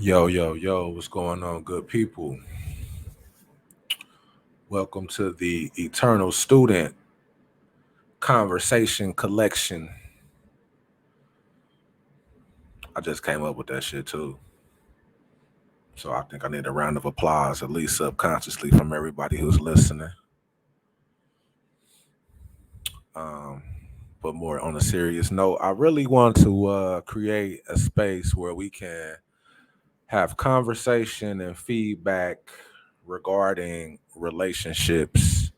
Yo, yo, yo, what's going on, good people? Welcome to the Eternal Student Conversation Collection. I just came up with that shit too. So I think I need a round of applause, at least subconsciously, from everybody who's listening. Um, but more on a serious note, I really want to create a space where we can have conversation and feedback regarding relationships.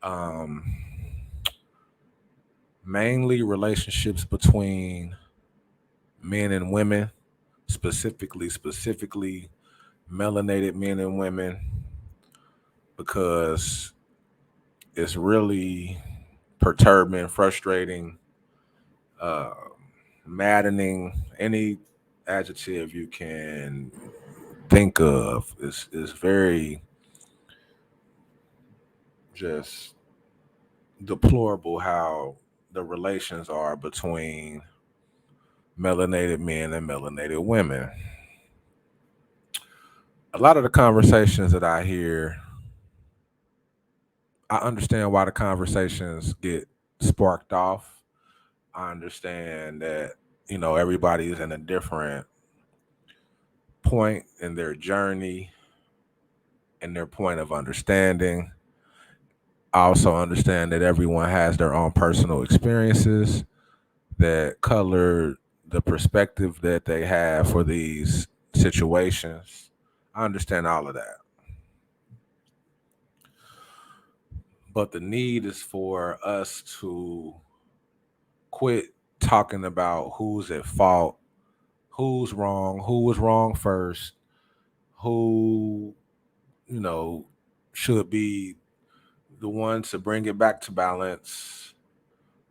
Um, Mainly relationships between men and women, specifically melanated men and women, because it's really perturbing, frustrating, uh, maddening. Any adjective you can think of is very just deplorable how the relations are between melanated men and melanated women. A lot of the conversations that I hear, I understand why the conversations get sparked off. I understand that, everybody is in a different point in their journey and their point of understanding. I also understand that everyone has their own personal experiences that color the perspective that they have for these situations. I understand all of that. But the need is for us to quit talking about who's at fault, who's wrong, who was wrong first, who, you know, should be the one to bring it back to balance.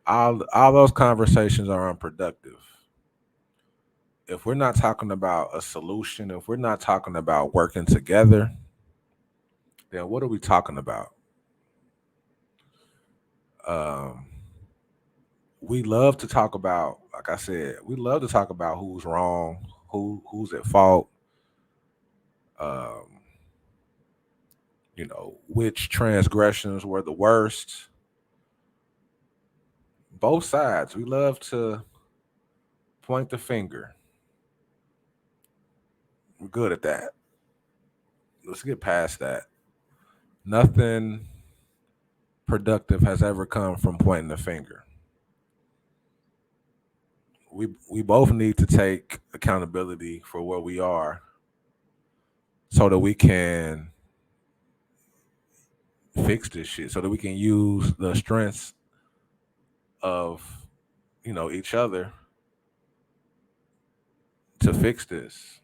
All those conversations are unproductive. If we're not talking about a solution, if we're not talking about working together, then what are we talking about? Um, we love to talk about, like I said, we love to talk about who's wrong, who's at fault, um, which transgressions were the worst. Both sides. We love to point the finger. We're good at that. Let's get past that. Nothing productive has ever come from pointing the finger. We both need to take accountability for where we are so that we can fix this shit, so that we can use the strengths of each other to fix this.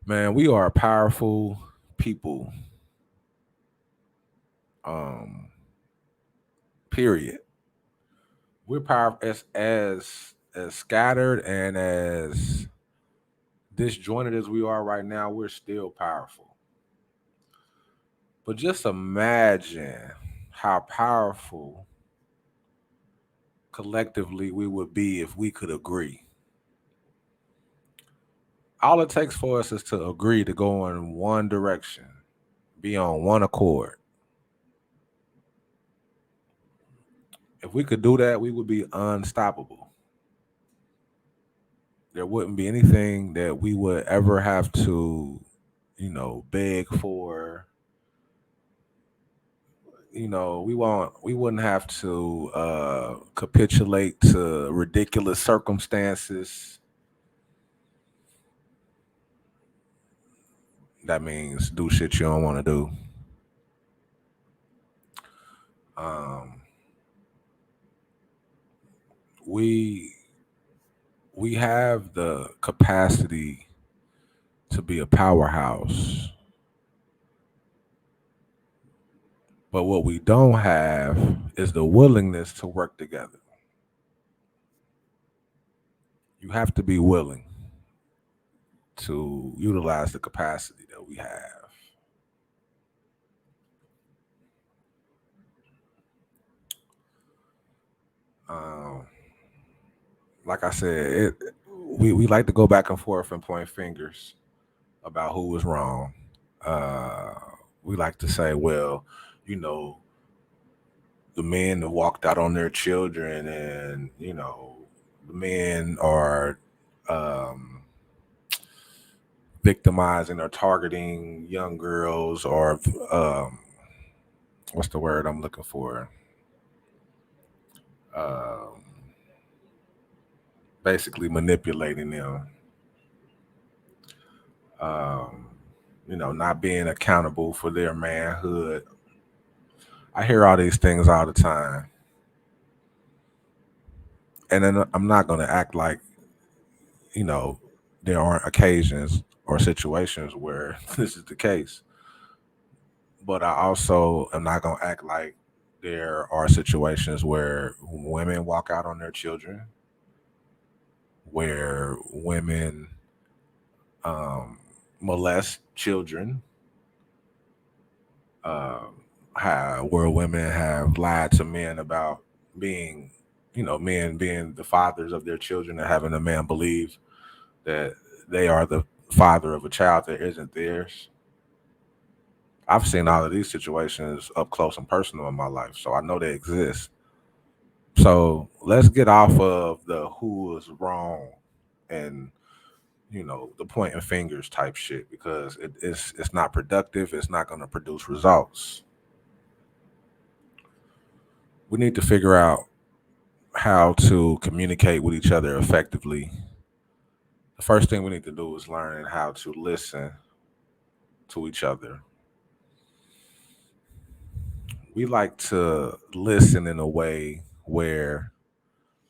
Man, we are powerful people. Um, period. We're powerful as scattered and as disjointed as we are right now. We're still powerful. But just imagine how powerful collectively we would be if we could agree. All it takes for us is to agree to go in one direction, be on one accord. If we could do that, we would be unstoppable. There wouldn't be anything that we would ever have to, beg for. We wouldn't have to capitulate to ridiculous circumstances. That means do shit you don't want to do. Um, we we have the capacity to be a powerhouse, but what we don't have is the willingness to work together. You have to be willing to utilize the capacity that we have. Um, like I said, we like to go back and forth and point fingers about who was wrong. Uh, we like to say, well, you know, the men that walked out on their children, and the men are victimizing or targeting young girls, or what's the word I'm looking for? Um, Basically manipulating them. Um, not being accountable for their manhood. I hear all these things all the time, and then I'm not going to act like you know there aren't occasions or situations where this is the case. But I also am not going to act like there are situations where women walk out on their children, where women um, molest children, where women have lied to men about being, men being the fathers of their children, and having a man believe that they are the father of a child that isn't theirs. I've seen all of these situations up close and personal in my life, so I know they exist. So let's get off of the who is wrong and the pointing fingers type shit, because it's not productive. It's not going to produce results. We need to figure out how to communicate with each other effectively. The first thing we need to do is learn how to listen to each other. We like to listen in a way where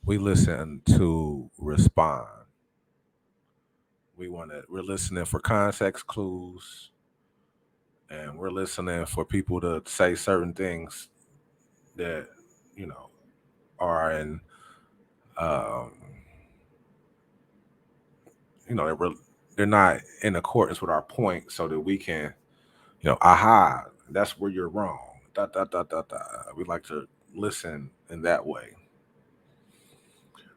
we listen to respond. We're listening for context clues, and we're listening for people to say certain things that you know are in um they're not in accordance with our point, so that we can aha, that's where you're wrong. Da, da, da, da, da. We like to listen in that way.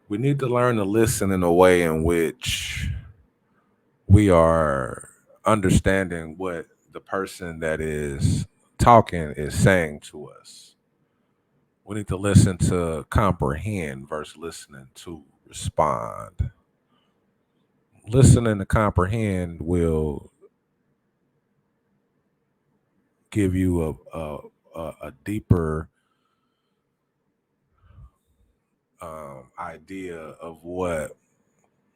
We need to learn to listen in a way in which we are understanding what the person that is talking is saying to us. We need to listen to comprehend versus listening to respond. Listening to comprehend will give you a deeper idea of what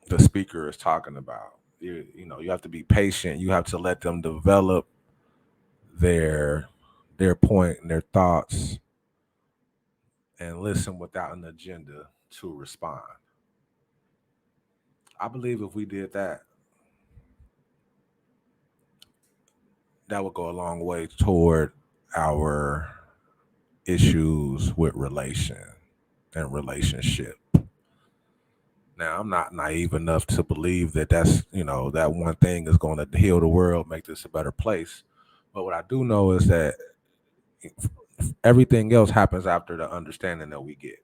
the speaker is talking about. You have to be patient. You have to let them develop their their point and their thoughts, and listen without an agenda to respond. I believe if we did that, that would go a long way toward our issues with relation and relationship. Now, I'm not naive enough to believe that that one thing is going to heal the world, make this a better place. But what I do know is that everything else happens after the understanding that we get.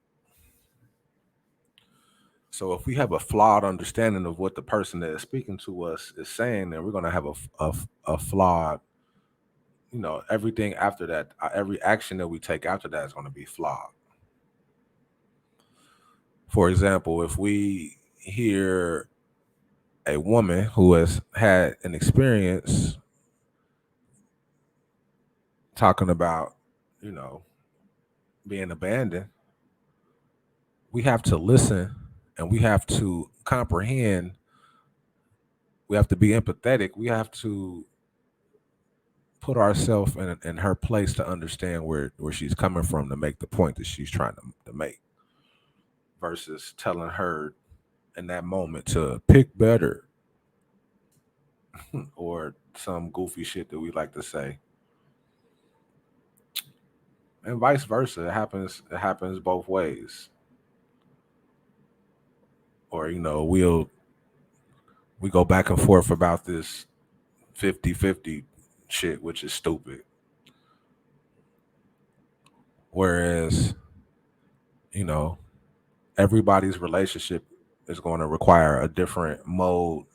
So if we have a flawed understanding of what the person that is speaking to us is saying, then we're going to have a flawed, everything after that, every action that we take after that is going to be flawed. For example, if we hear a woman who has had an experience talking about, you know, being abandoned, we have to listen, and we have to comprehend. We have to be empathetic. We have to put ourselves in her place to understand where she's coming from, to make the point that she's trying to make, versus telling her in that moment to pick better or some goofy shit that we like to say. And vice versa. It happens both ways. Or we go back and forth about this 50-50 shit, which is stupid. Whereas, you know, everybody's relationship is going to require a different mode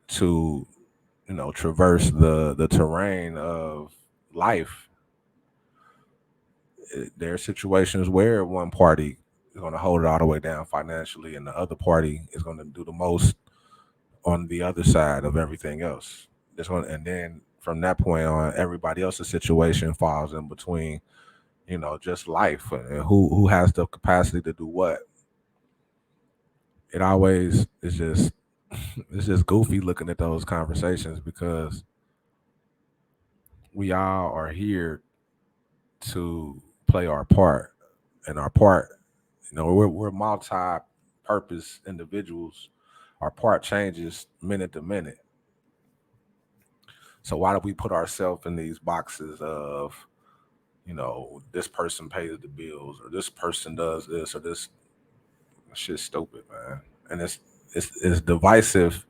to, traverse the terrain of life. There are situations where one party is going to hold it all the way down financially, and the other party is going to do the most on the other side of everything else. And then from that point on, everybody else's situation falls in between. Just life and who has the capacity to do what. It always is just it's just goofy looking at those conversations because we all are here to play our part, and our part, we're multi-purpose individuals. Our part changes minute to minute. So why do we put ourselves in these boxes of, this person pays the bills, or this person does this, or this shit's stupid, man. And it's divisive.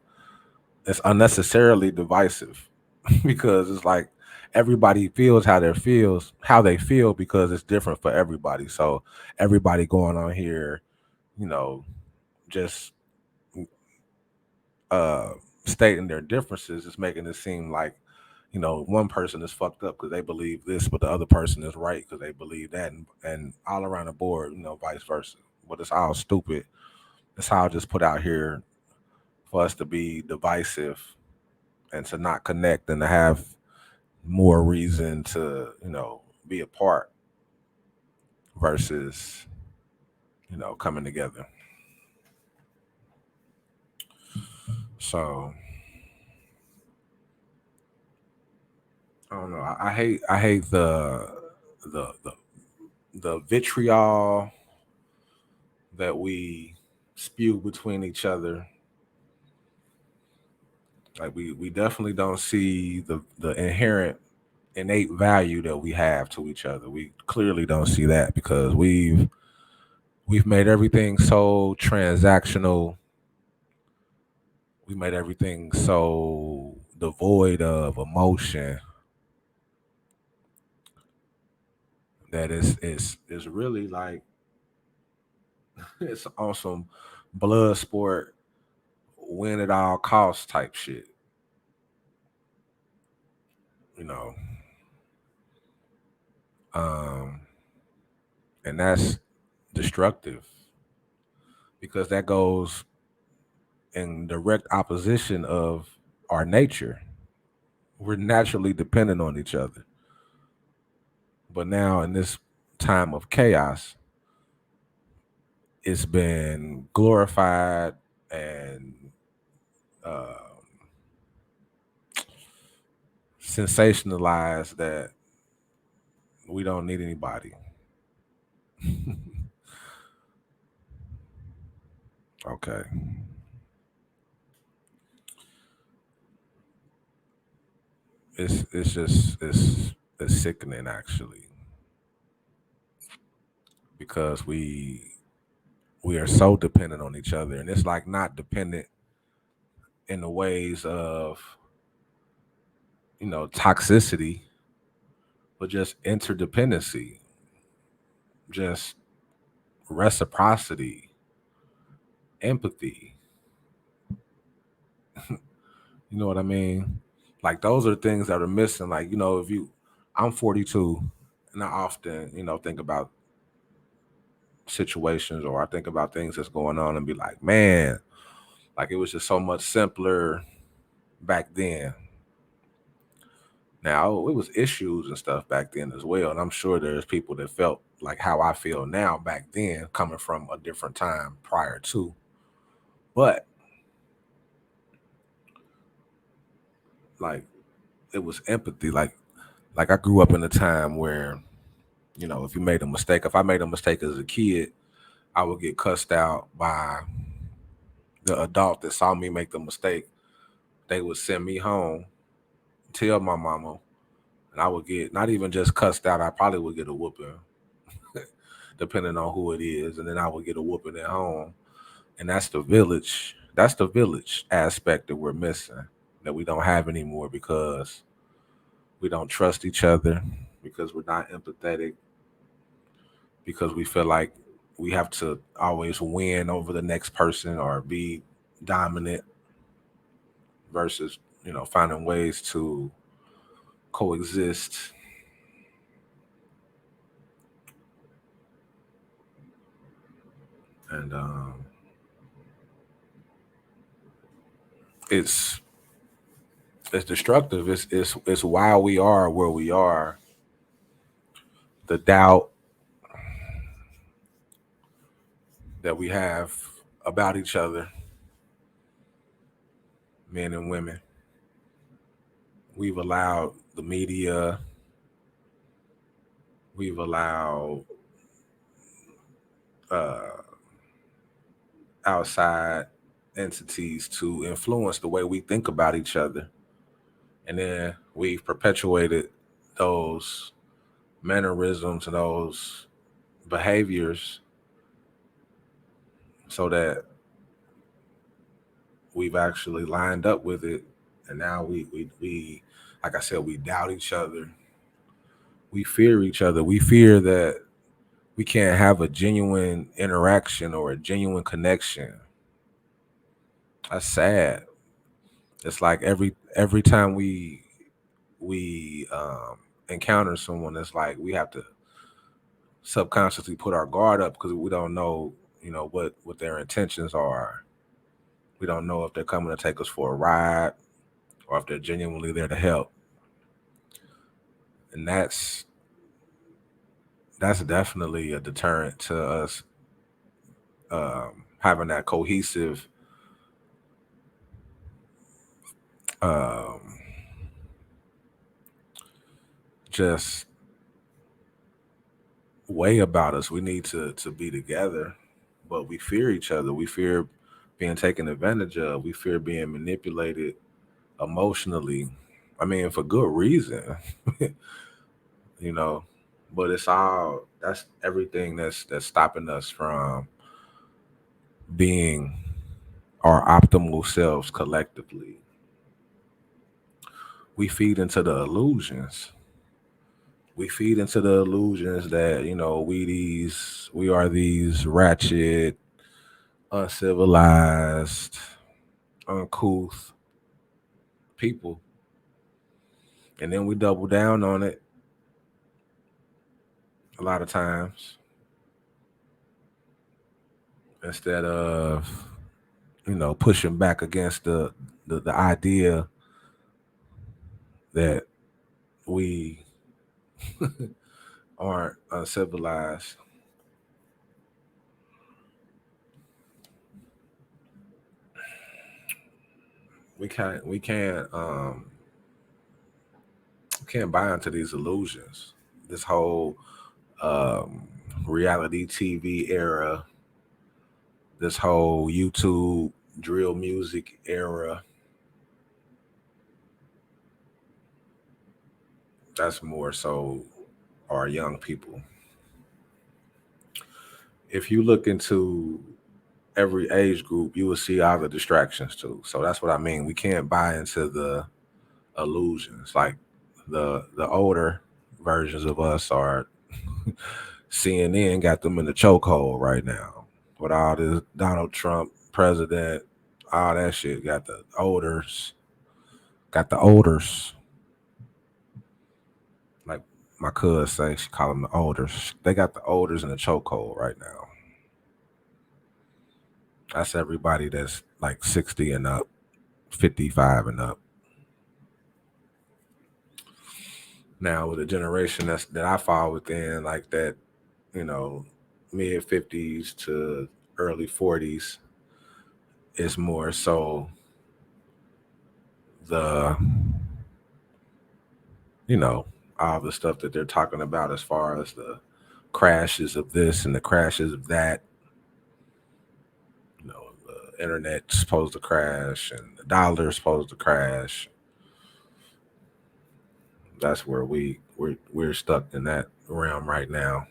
It's unnecessarily divisive because it's like everybody feels how they feel because it's different for everybody. So everybody going on here, you know, just uh stating their differences is making it seem like, one person is fucked up because they believe this, but the other person is right because they believe that, and all around the board, vice versa. But it's all stupid. It's all just put out here for us to be divisive and to not connect and to have more reason to, be apart versus, coming together. So I don't know. I hate the the the vitriol that we spew between each other. Like we definitely don't see the inherent innate value that we have to each other. We clearly don't see that because we've made everything so transactional. We made everything so devoid of emotion that it's really like it's on some blood sport, win at all costs type shit. You know, um, and that's destructive because that goes in direct opposition of our nature. We're naturally dependent on each other, but now in this time of chaos, it's been glorified and uh, sensationalized that we don't need anybody. Okay. It's sickening actually because we are so dependent on each other, and it's like not dependent in the ways of, toxicity, but just interdependency, just reciprocity, empathy. You know what I mean? Like those are things that are missing. Like, if I'm 42, and I often, think about situations, or I think about things that's going on and be like, man, like it was just so much simpler back then. Now, it was issues and stuff back then as well. And I'm sure there's people that felt like how I feel now back then, coming from a different time prior to. But like it was empathy. Like I grew up in a time where, if you made a mistake, if I made a mistake as a kid, I would get cussed out by the adult that saw me make the mistake. They would send me home, tell my mama, and I would get not even just cussed out, I probably would get a whooping, depending on who it is, and then I would get a whooping at home. And that's the village. That's the village aspect that we're missing, that we don't have anymore because we don't trust each other, because we're not empathetic, because we feel like we have to always win over the next person or be dominant versus, finding ways to coexist. And it's it's destructive. It's why we are where we are. The doubt that we have about each other, men and women. We've allowed the media, we've allowed uh, outside entities to influence the way we think about each other. And then we've perpetuated those mannerisms and those behaviors so that we've actually lined up with it. And now we like I said, we doubt each other. We fear each other. We fear that we can't have a genuine interaction or a genuine connection. That's sad. It's like every time we encounter someone, it's like we have to subconsciously put our guard up because we don't know, what their intentions are. We don't know if they're coming to take us for a ride or if they're genuinely there to help. And that's definitely a deterrent to us having that cohesive um, just way about us. We need to be together, but we fear each other. We fear being taken advantage of. We fear being manipulated emotionally. I mean, for good reason, you know. But it's all that's everything that's stopping us from being our optimal selves collectively. We feed into the illusions. We feed into the illusions that we are these ratchet, uncivilized, uncouth people, and then we double down on it a lot of times instead of pushing back against the idea that we aren't uncivilized. We can't buy into these illusions. This whole um, reality TV era, this whole YouTube drill music era, that's more so our young people. If you look into every age group, you will see all the distractions too. So that's what I mean. We can't buy into the illusions. Like the older versions of us are CNN got them in the chokehold right now with all this Donald Trump president, all that shit. Got the olders. Like my cousin say, she call them the olders. They got the olders in the chokehold right now. That's everybody that's like 60 and up, 55 and up. Now with the generation that I fall within, like that, you know, mid 50s to early 40s, is more so the you know all the stuff that they're talking about as far as the crashes of this and the crashes of that. The internet's supposed to crash and the dollar's supposed to crash. That's where we're stuck in that realm right now.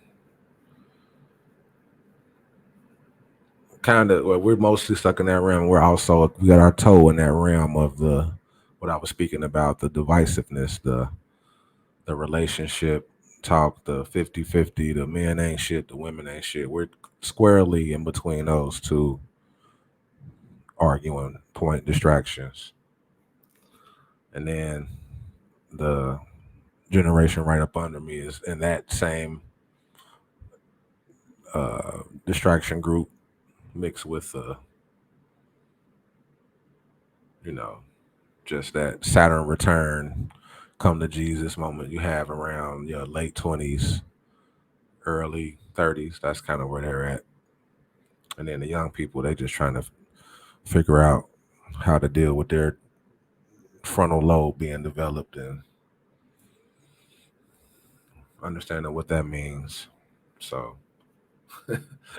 Kind of, well, we're mostly stuck in that realm. We got our toe in that realm of the what I was speaking about, the divisiveness, the relationship talk, the 50-50, the men ain't shit, the women ain't shit. We're squarely in between those two arguing point distractions. And then the generation right up under me is in that same distraction group mixed with you know, just that Saturn return, come to Jesus moment you have around your late 20s, early 30s. That's kind of where they're at. And then the young people, they just trying to figure out how to deal with their frontal lobe being developed and understanding what that means. So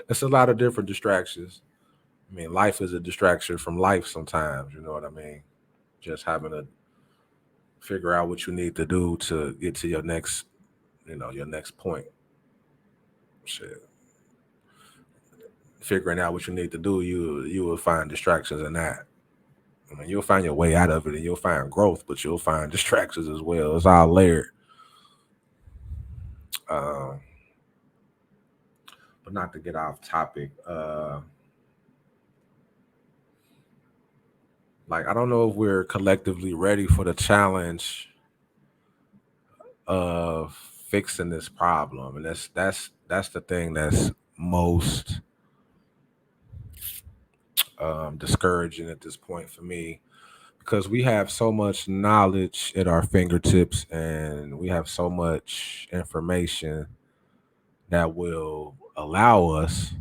it's a lot of different distractions. I mean, life is a distraction from life sometimes, you know what I mean? Just having to figure out what you need to do to get to your next, your next point. Shit. Figuring out what you need to do, you will find distractions in that. I mean, you'll find your way out of it and you'll find growth, but you'll find distractions as well. It's all layered. Um, but not to get off topic. Like I don't know if we're collectively ready for the challenge of fixing this problem, and that's the thing that's most discouraging at this point for me, because we have so much knowledge at our fingertips and we have so much information that will allow us,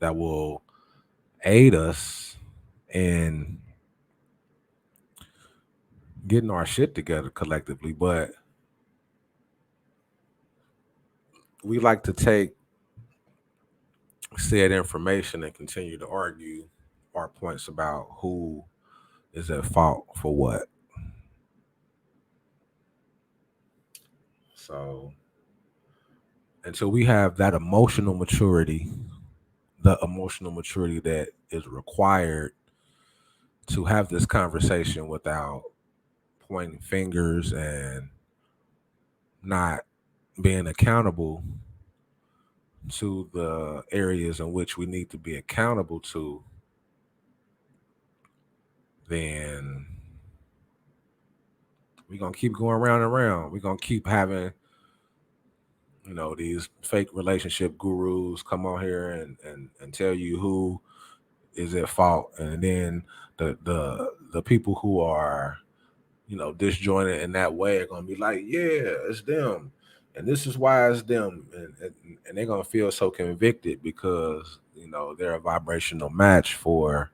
that will aid us in getting our shit together collectively. But we like to take said information and continue to argue our points about who is at fault for what. So until we have that emotional maturity, the emotional maturity that is required to have this conversation without pointing fingers and not being accountable to the areas in which we need to be accountable to, then we're gonna keep going round and round. We're gonna keep having, these fake relationship gurus come on here and tell you who is at fault, and then the people who are, disjointed in that way are gonna be like, yeah, it's them, and this is why it's them, and they're gonna feel so convicted because they're a vibrational match for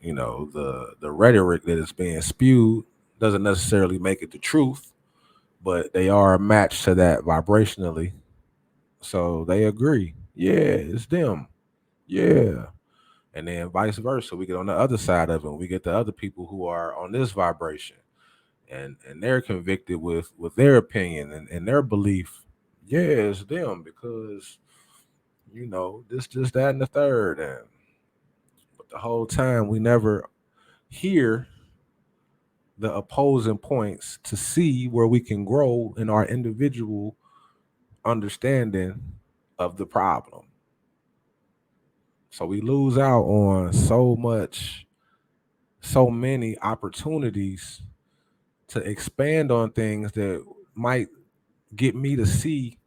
the rhetoric that is being spewed. Doesn't necessarily make it the truth, but they are a match to that vibrationally, so they agree, yeah, it's them, yeah. And then vice versa, we get on the other side of it, we get the other people who are on this vibration, and they're convicted with their opinion and their belief, yeah, it's them because this that and the third. And but the whole time we never hear the opposing points to see where we can grow in our individual understanding of the problem. So we lose out on so many opportunities to expand on things that might get me to see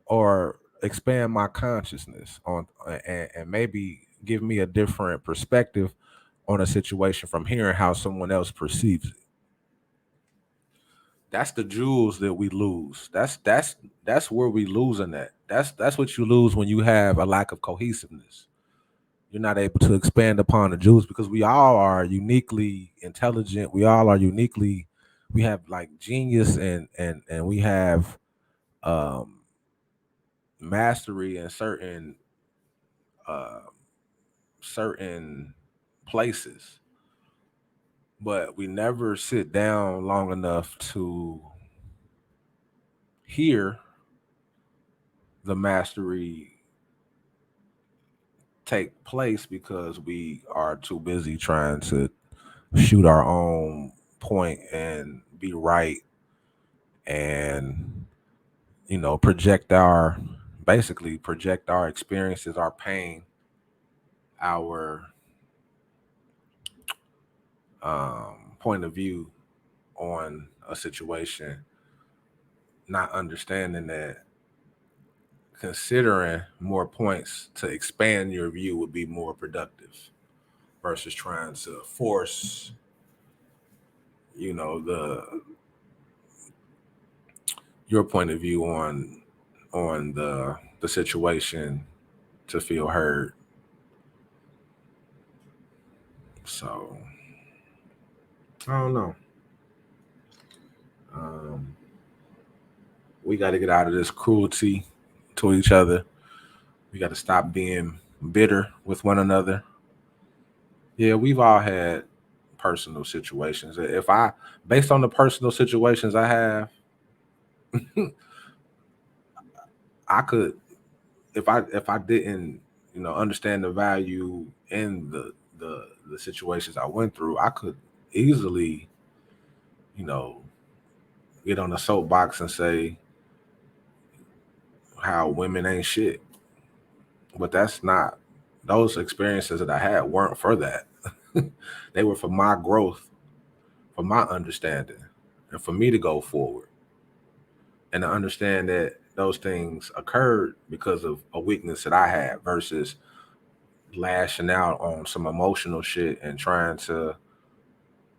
or expand my consciousness on, and maybe give me a different perspective on a situation from hearing how someone else perceives it. That's the jewels that we lose. That's where we losing that. That's what you lose when you have a lack of cohesiveness. You're not able to expand upon the jewels because we all are uniquely intelligent. We all are uniquely, we have like genius and we have um mastery in uh certain places, but we never sit down long enough to hear the mastery take place because we are too busy trying to shoot our own point and be right and project our experiences, our pain, our point of view on a situation, not understanding that considering more points to expand your view would be more productive versus trying to force, the your point of view on the situation to feel heard. So I don't know. Um, we got to get out of this cruelty to each other. We got to stop being bitter with one another. Yeah, we've all had personal situations. If I, based on the personal situations I have, I could, if I didn't, understand the value in the the situations I went through, I could easily, you know, get on a soapbox and say how women ain't shit. But that's not, those experiences that I had weren't for that. They were for my growth, for my understanding, and for me to go forward and to understand that those things occurred because of a weakness that I had versus lashing out on some emotional shit and trying to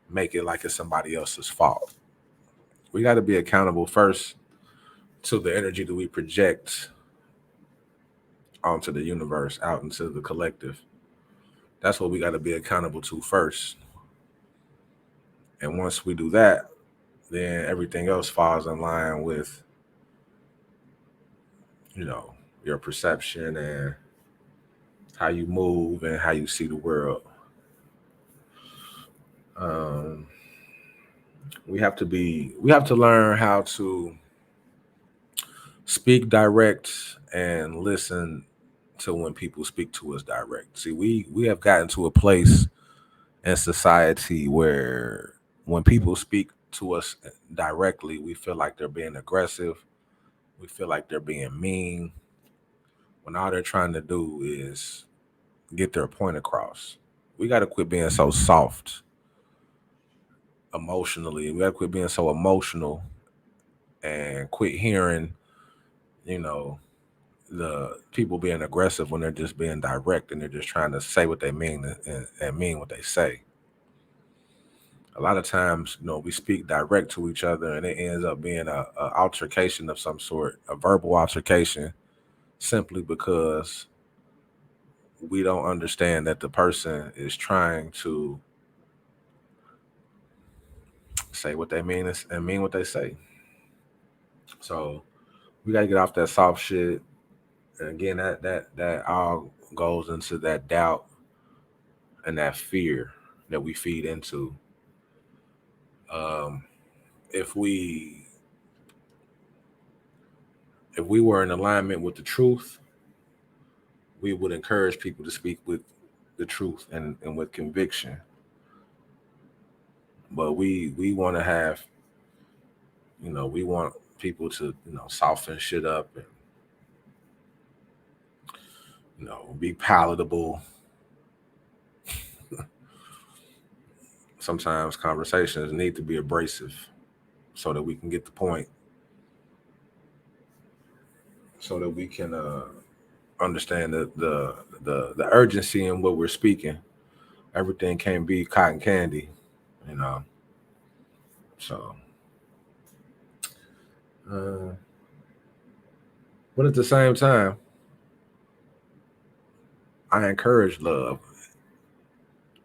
make it like it's somebody else's fault. We got to be accountable first to the energy that we project onto the universe, out into the collective. That's what we got to be accountable to first. And once we do that, then everything else falls in line with, you know, your perception and how you move and how you see the world. Um, we have to learn how to speak direct and listen to when people speak to us direct. See, we have gotten to a place in society where when people speak to us directly, we feel like they're being aggressive. We feel like they're being mean when all they're trying to do is get their point across. We got to quit being so soft emotionally. We got to quit being so emotional and quit hearing, you know, the people being aggressive when they're just being direct and they're just trying to say what they mean and mean what they say. A lot of times, we speak direct to each other and it ends up being a altercation of some sort, a verbal altercation, simply because we don't understand that the person is trying to say what they mean and mean what they say. So we got to get off that soft shit. And again, that all goes into that doubt and that fear that we feed into. Um, if we were in alignment with the truth, we would encourage people to speak with the truth and with conviction. But we want to have, we want people to, soften shit up and, be palatable. Sometimes conversations need to be abrasive so that we can get the point, so that we can understand the urgency in what we're speaking. Everything can't be cotton candy, you know. So, uh, but at the same time, I encourage love.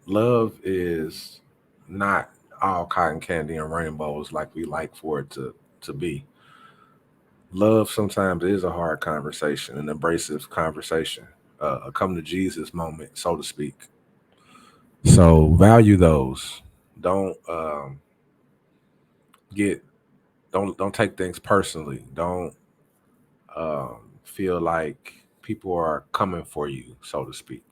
Love is not all cotton candy and rainbows like we like for it to be. Love sometimes is a hard conversation, an abrasive conversation, a come to Jesus moment, so to speak. So value those. Don't get don't take things personally. Don't um, feel like people are coming for you, so to speak.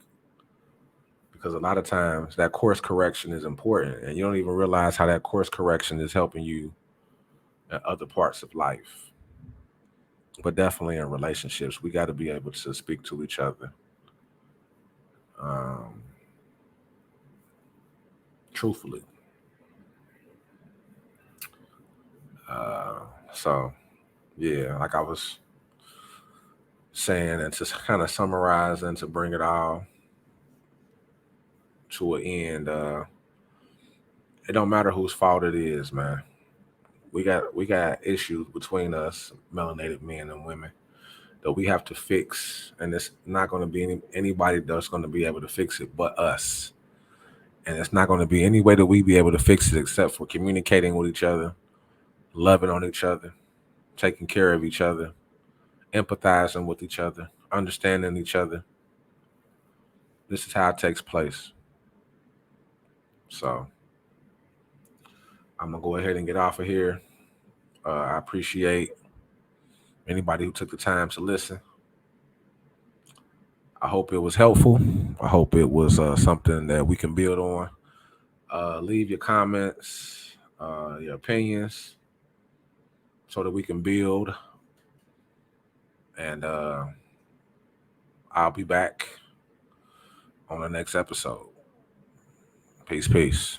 Because a lot of times that course correction is important, and you don't even realize how that course correction is helping you in other parts of life. but definitely in relationships, we got to be able to speak to each other um, truthfully. So, yeah, like I was saying, and to kind of summarize and to bring it all to an end, it don't matter whose fault it is, man. We got issues between us, melanated men and women, that we have to fix, and it's not going to be anybody that's going to be able to fix it but us. And it's not going to be any way that we be able to fix it except for communicating with each other, loving on each other, taking care of each other, empathizing with each other, understanding each other. This is how it takes place. So I'm gonna go ahead and get off of here. I appreciate anybody who took the time to listen. I hope it was helpful. I hope it was something that we can build on. Leave your comments, your opinions, so that we can build. And I'll be back on the next episode. Peace, peace.